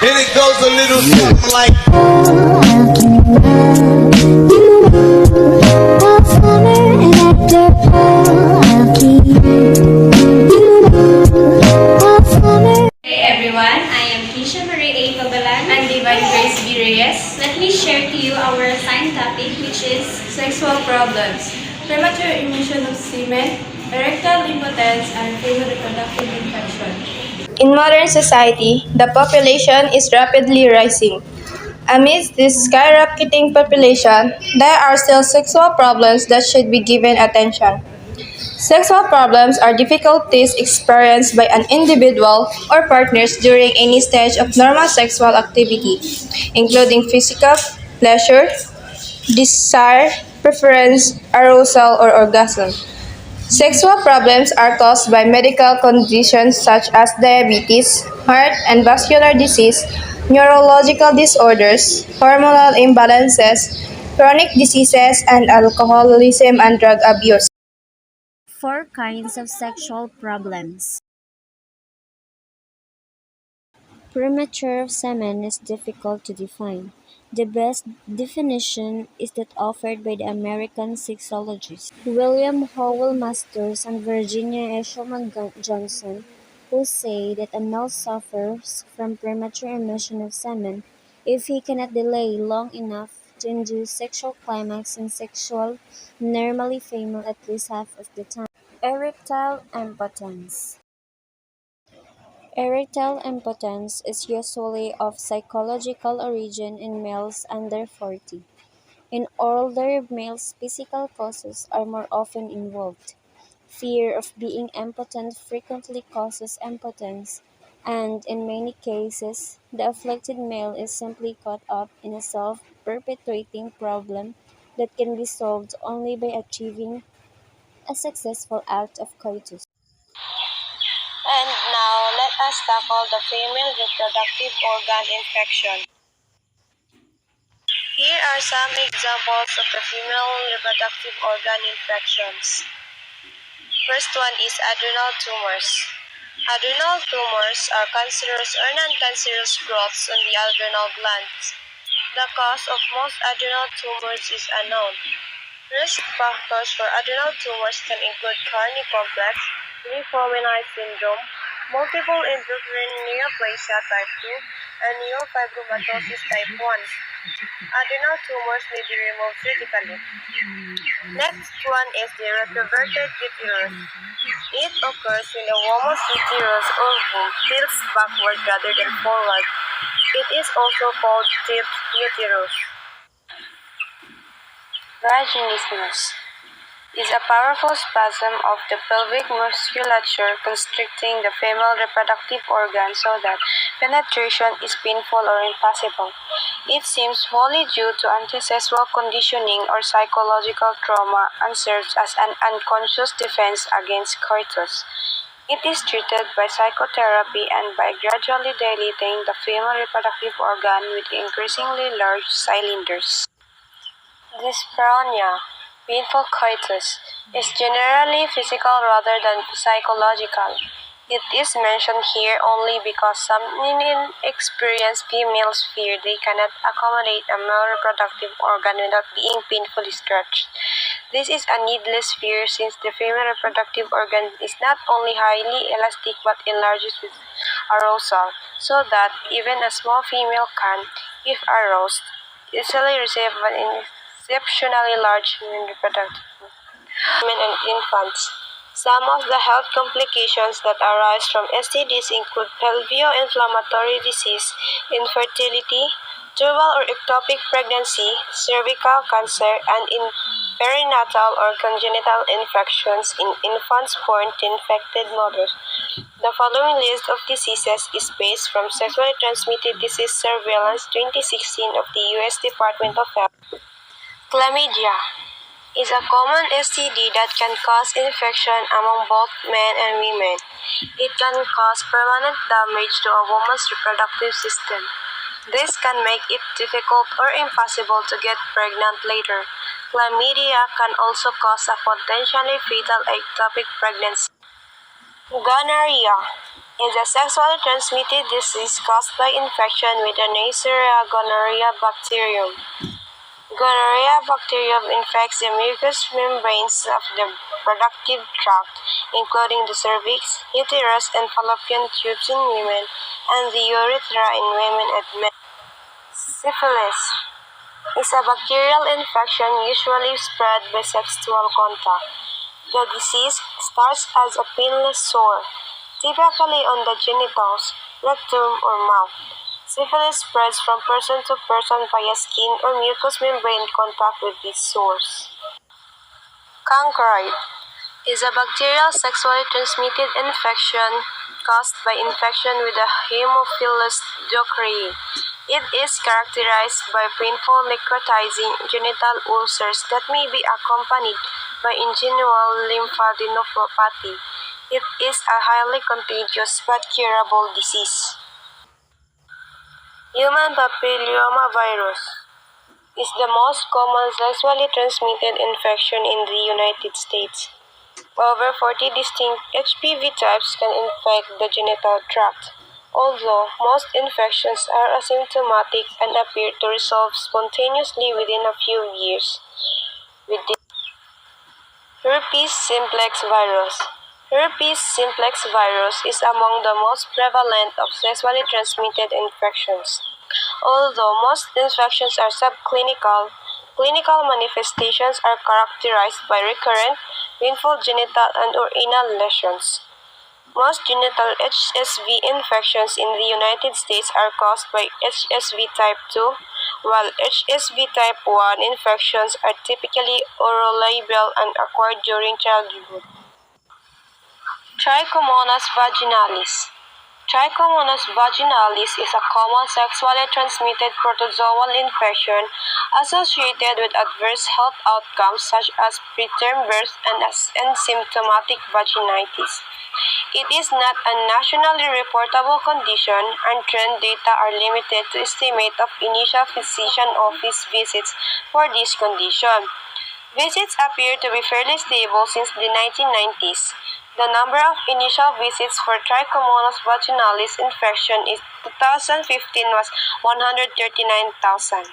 And it goes a little something like. Hey everyone, I am Keisha Marie A. Babalan and Divine Grace B. Reyes. Let me share to you our assigned topic, which is Sexual problems, premature emission of semen, erectile impotence, and female reproductive infection. In modern society, the population is rapidly rising. Amidst this skyrocketing population, there are still sexual problems that should be given attention. Sexual problems are difficulties experienced by an individual or partners during any stage of normal sexual activity, including physical pleasure, desire, preference, arousal, or orgasm. Sexual problems are caused by medical conditions such as diabetes, heart and vascular disease, neurological disorders, hormonal imbalances, chronic diseases, and alcoholism and drug abuse. Four kinds of sexual problems. Premature semen is difficult to define. The best definition is that offered by the American sexologists William Howell Masters and Virginia Eshelman Johnson, who say that a male suffers from premature emission of semen if he cannot delay long enough to induce sexual climax and sexual normally female at least half of the time. Erectile impotence. Erectile impotence is usually of psychological origin in males under 40. In older males, physical causes are more often involved. Fear of being impotent frequently causes impotence, and in many cases, the afflicted male is simply caught up in a self-perpetuating problem that can be solved only by achieving a successful act of coitus. And now, let us tackle the female reproductive organ infection. Here are some examples of the female reproductive organ infections. First one is adrenal tumors. Adrenal tumors are cancerous or non-cancerous growths on the adrenal glands. The cause of most adrenal tumors is unknown. Risk factors for adrenal tumors can include Carney complex, lymphomenai syndrome, multiple endocrine neoplasia type 2, and neofibromatosis type 1. Adrenal tumors may be removed surgically. Next one is the retroverted uterus. It occurs when the woman's uterus or womb tilts backward rather than forward. It is also called tipped uterus. Vaginismus is a powerful spasm of the pelvic musculature constricting the female reproductive organ so that penetration is painful or impossible. It seems wholly due to antisexual conditioning or psychological trauma and serves as an unconscious defense against coitus. It is treated by psychotherapy and by gradually dilating the female reproductive organ with increasingly large cylinders. Dyspareunia, painful coitus, is generally physical rather than psychological. It is mentioned here only because some inexperienced females fear they cannot accommodate a male reproductive organ without being painfully stretched. This is a needless fear since the female reproductive organ is not only highly elastic but enlarges with arousal, so that even a small female can, if aroused, easily receive an exceptionally large human reproductive women and infants. Some of the health complications that arise from STDs include pelvio-inflammatory disease, infertility, tubal or ectopic pregnancy, cervical cancer, and in perinatal or congenital infections in infants born to infected mothers. The following list of diseases is based from Sexually Transmitted Disease Surveillance 2016 of the U.S. Department of Health. Chlamydia is a common STD that can cause infection among both men and women. It can cause permanent damage to a woman's reproductive system. This can make it difficult or impossible to get pregnant later. Chlamydia can also cause a potentially fatal ectopic pregnancy. Gonorrhea is a sexually transmitted disease caused by infection with the Neisseria gonorrhea bacterium. Gonorrhea bacterium infects the mucous membranes of the reproductive tract, including the cervix, uterus, and fallopian tubes in women, and the urethra in women and men. Syphilis is a bacterial infection usually spread by sexual contact. The disease starts as a painless sore, typically on the genitals, rectum, or mouth. Syphilis spreads from person to person via skin or mucous membrane contact with these sores. Chancroid is a bacterial sexually transmitted infection caused by infection with the Haemophilus ducreyi. It is characterized by painful necrotizing genital ulcers that may be accompanied by inguinal lymphadenopathy. It is a highly contagious but curable disease. Human papillomavirus is the most common sexually transmitted infection in the United States. Over 40 distinct HPV types can infect the genital tract, although most infections are asymptomatic and appear to resolve spontaneously within a few years. With the herpes simplex virus. Herpes simplex virus is among the most prevalent of sexually transmitted infections. Although most infections are subclinical, clinical manifestations are characterized by recurrent, painful genital and/or anal lesions. Most genital HSV infections in the United States are caused by HSV type 2, while HSV type 1 infections are typically orolabial and acquired during childhood. Trichomonas vaginalis. Trichomonas vaginalis is a common sexually transmitted protozoal infection associated with adverse health outcomes such as preterm birth and asymptomatic vaginitis. It is not a nationally reportable condition, and trend data are limited to estimate of initial physician office visits for this condition. Visits appear to be fairly stable since the 1990s. The number of initial visits for Trichomonas vaginalis infection in 2015 was 139,000.